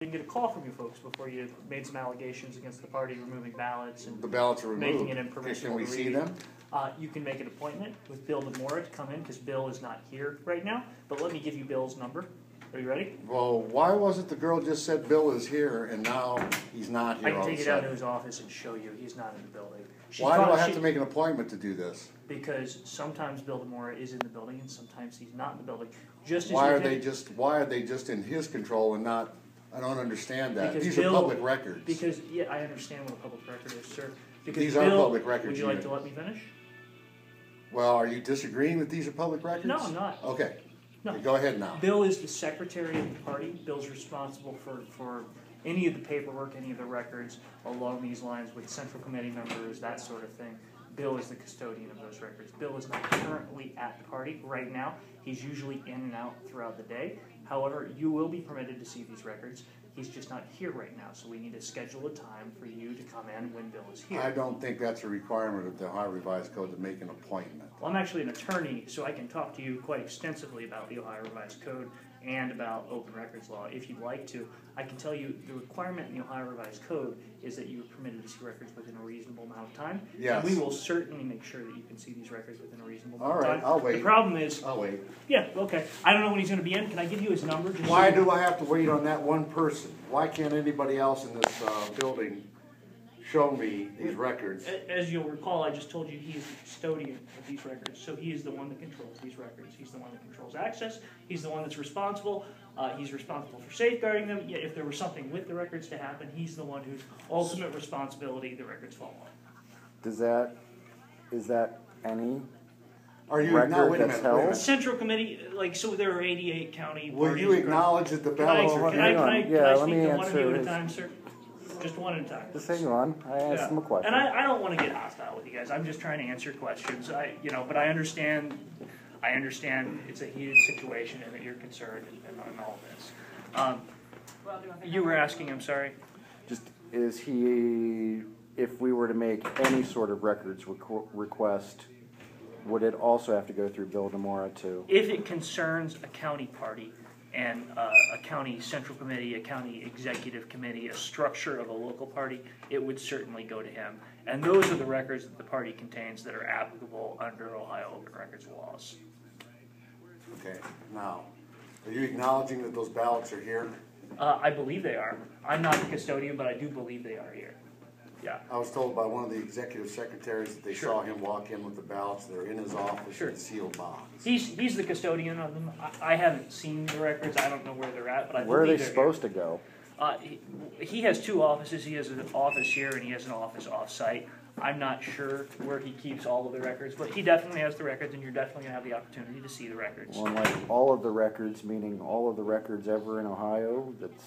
didn't get a call from you folks before you made some allegations against the party, removing ballots and The ballots are removed. making it impermissible. Can we to see read. them? You can make an appointment with Bill Demora to come in because Bill is not here right now. But let me give you Bill's number. Are you ready? Well, why wasn't the girl just said Bill is here and now he's not here I can all of take a you down to sudden? his office and show you. He's not in the building. Why do I have to make an appointment to do this? Because sometimes Bill Demora is in the building and sometimes he's not in the building. Just as Why you are can- they just in his control and not? I don't understand that. Because These Bill- are public records. Because, yeah, I understand what a public record is, sir. Because These are Bill, public records, would you like to let me finish? Well, are you disagreeing that these are public records? No, I'm not. Okay. No. Okay, go ahead now. Bill is the secretary of the party. Bill's responsible for any of the paperwork, any of the records along these lines with central committee members, that sort of thing. Bill is the custodian of those records. Bill is not currently at the party right now. He's usually in and out throughout the day. However, you will be permitted to see these records. He's just not here right now, so we need to schedule a time for you to come in when Bill is here. I don't think that's a requirement of the Ohio Revised Code to make an appointment. Well, I'm actually an attorney, so I can talk to you quite extensively about the Ohio Revised Code and about open records law. If you'd like to, I can tell you the requirement in the Ohio Revised Code is that you are permitted to see records within a reasonable amount of time. Yes. And we will certainly make sure that you can see these records within a reasonable amount All of right, time. I'll wait. The problem is, I'll wait. yeah, okay. I don't know when he's going to be in. Can I give you his number? Just Why so- do I have to wait on that one person? Why can't anybody else in this building show me these records? As you'll recall, I just told you he is the custodian of these records, so he is the one that controls these records. He's the one that controls access. He's the one that's responsible. He's responsible for safeguarding them. Yet if there was something with the records to happen, he's the one whose ultimate responsibility the records fall on. Is that any? Are you Record now? Wait a that's minute. Wait a The held? minute. Central Committee, like, so there are 88 county Will parties you across- acknowledge that the Can I, ballots can are? I, can Hang on. I, Yeah, can I let speak me to one of answer you at a his- time, sir? Just one at a time. Just hang on. I asked him a question. And I don't want to get hostile with you guys. I'm just trying to answer questions. But I understand. I understand it's a heated situation and that you're concerned and all this. You were asking. I'm sorry. Just is he? If we were to make any sort of records request, would it also have to go through Bill Demora too? If it concerns a county party and a county central committee, a county executive committee, a structure of a local party, it would certainly go to him. And those are the records that the party contains that are applicable under Ohio open records laws. Okay. Now, are you acknowledging that those ballots are here? I believe they are. I'm not the custodian, but I do believe they are here. Yeah. I was told by one of the executive secretaries that they Sure. saw him walk in with the ballots. They're in his office Sure. in a sealed box. He's the custodian of them. I haven't seen the records. I don't know where they're at, but I Where are believe they they're supposed to go? He has two offices. He has an office here and he has an office off-site. I'm not sure where he keeps all of the records, but he definitely has the records, and you're definitely going to have the opportunity to see the records. Well, like all of the records, meaning all of the records ever in Ohio. That's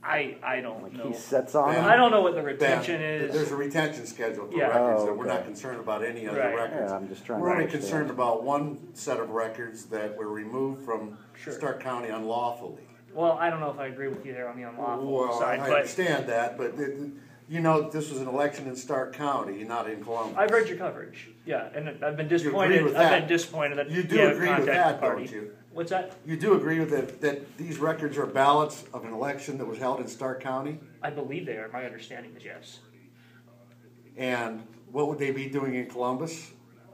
I don't like know. he sets on. Ben, them? I don't know what the retention There's is. a retention schedule for Yeah. records, Oh, and we're okay. not concerned about any other Right. records. Yeah, I'm just trying We're to only understand. concerned about one set of records that were removed from Sure. Stark County unlawfully. Well, I don't know if I agree with you there on the unlawful Well, side, I but understand that, but you know that this was an election in Stark County, not in Columbus. I've read your coverage. Yeah, and I've been agree disappointed. with I've that? been disappointed that You do you haven't agree with contacted that, the party. don't you? What's that? You do agree with it that these records are ballots of an election that was held in Stark County? I believe they are. My understanding is yes. And what would they be doing in Columbus?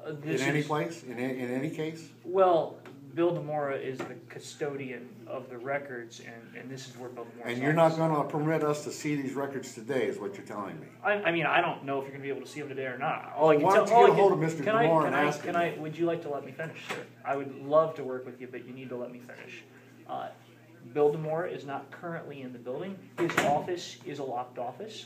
In This any is- place? In any case? Well, Bill Demora is the custodian of the records, and this is where Bill Demora's And you're not office- going to permit us to see these records today, is what you're telling me. I mean, I don't know if you're going to be able to see them today or not. Why don't you get a hold of Mr. Can I, Demora can and I, ask can him? I, would you like to let me finish, sir? I would love to work with you, but you need to let me finish. Bill Demora is not currently in the building. His office is a locked office.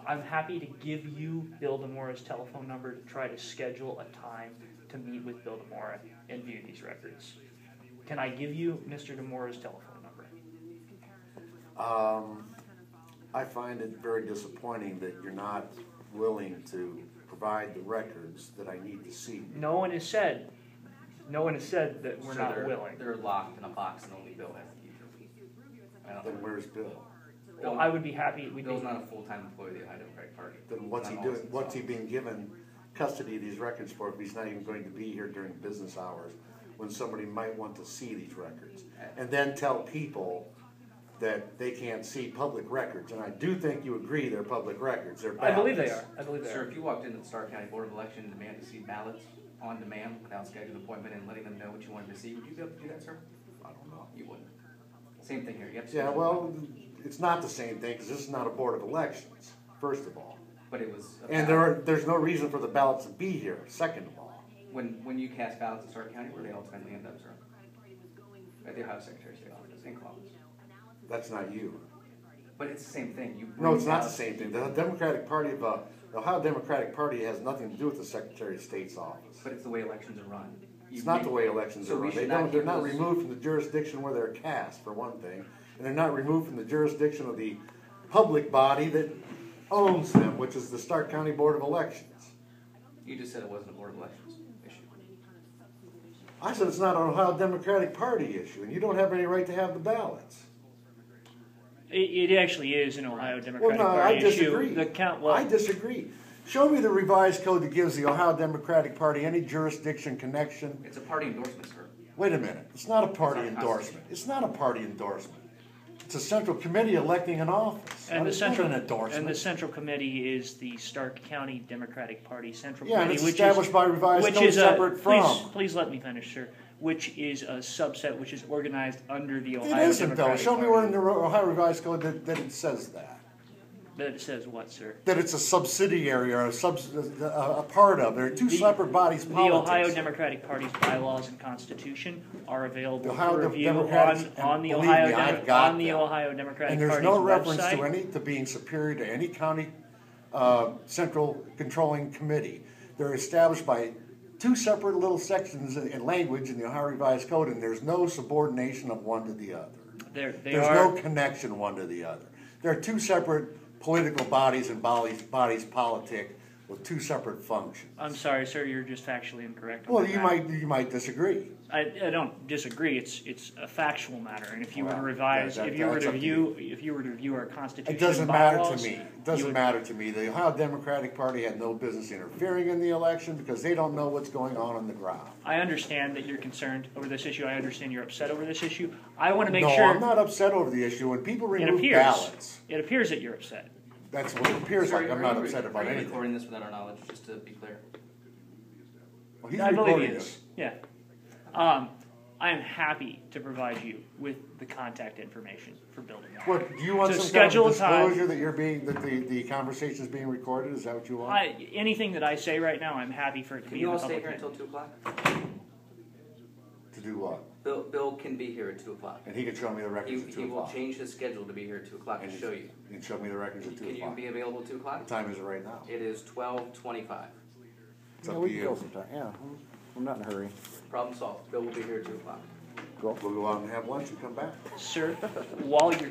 I'm happy to give you Bill Demora's telephone number to try to schedule a time to meet with Bill Demora and view these records. Can I give you Mr. Demora's telephone number? I find it very disappointing that you're not willing to provide the records that I need to see. No one has said that we're So not they're, willing. They're locked in a box and only Bill has the key. I don't Then know. where's Bill? Well, I would be happy. Bill's not a full-time employee of the Ohio Democratic Party. Then what's he Not doing? always What's he himself. being given custody of these records for if he's not even going to be here during business hours when somebody might want to see these records? And then tell people that they can't see public records, and I do think you agree they're public records, they're I believe they ballots. are, I believe they Sir, are. if you walked into the Stark County Board of Election and demanded to see ballots on demand without scheduling an appointment and letting them know what you wanted to see, would you be able to do that, sir? I don't know. You wouldn't. Same thing here, you have to. Yeah, schedule an well, appointment. it's not the same thing, because this is not a board of elections, first of all. But it was. a And ballot. there's no reason for the ballots to be here, second of all. When you cast ballots in Stark County, where they ultimately end up, sir? At the Ohio Secretary of State office in Columbus. That's not you. But it's the same thing. You No, bring it's not the ballots- same thing. The Democratic Party of, the Ohio Democratic Party has nothing to do with the Secretary of State's office. But it's the way elections are run. It's not the way elections So are we run. should They not don't, they're give not those- removed from the jurisdiction where they're cast, for one thing. And they're not removed from the jurisdiction of the public body that owns them, which is the Stark County Board of Elections. You just said it wasn't a Board of Elections issue. I said it's not an Ohio Democratic Party issue, and you don't have any right to have the ballots. It actually is an Ohio Well, Democratic no, I Party issue. disagree. The count, I well, disagree. Show me the revised code that gives the Ohio Democratic Party any jurisdiction connection. It's a party endorsement, sir. Wait a minute, it's not a party It's not endorsement. It's not a party endorsement. It's a central committee electing an office. and the It's not central, an and the endorsement. central committee is the Stark County Democratic Party Central Yeah, and Committee, it's which is. established by revised which code is a- separate from. Please let me finish, sir. Which is a subset, which is organized under the It Ohio isn't though. Democratic Show me where in Party. the Ohio revised code that it says that. That it says what, sir? That it's a subsidiary or a part of. They're two The- separate bodies, The politics. Ohio Democratic Party's bylaws and constitution are available The Ohio for review Democrats, on the and believe Ohio me, I've got on the them. Ohio Democratic And there's Party's no reference website. to being superior to any county central controlling committee. They're established by two separate little sections in language in the Ohio Revised Code, and there's no subordination of one to the other. They There's are. no connection one to the other. There are two separate political bodies and bodies politic with two separate functions. I'm sorry, sir. You're just factually incorrect. on Well, that you matter. might disagree. I don't disagree. It's a factual matter, and if you were to Well, revise, that- if you were that's to up to review, if you were to review our constitution, It doesn't and matter bylaws, to me. It you doesn't would- matter to me. The Ohio Democratic Party had no business interfering in the election because they don't know what's going on the ground. I understand that you're concerned over this issue. I understand you're upset over this issue. I want to make No, sure. I'm not upset over the issue. When people It remove appears. ballots, It appears that you're upset. that's what it appears Sir, like. I'm are not you upset about Are you anything. recording this without our knowledge, just to be clear? Well, he's I believe he recording is. this. Yeah. I am happy to provide you with the contact information for building. What, do you want To some kind schedule of a time- disclosure that the conversation is being recorded? Is that what you want? Anything that I say right now, I'm happy for it to Can be you in all the stay public. here until 2 o'clock? To do what? Bill can be here at 2 o'clock. And he can show me the records at 2 He will o'clock. change his schedule to be here at 2 o'clock and show you. You can show me the records at 2 Can you o'clock. be available at 2 o'clock? What time is it right now? It is 12:25. It's Yeah, up we to can go you. sometime. Yeah, I'm not in a hurry. Problem solved. Bill will be here at 2 o'clock. Go. We'll go out and have lunch and come back. Sir, while you're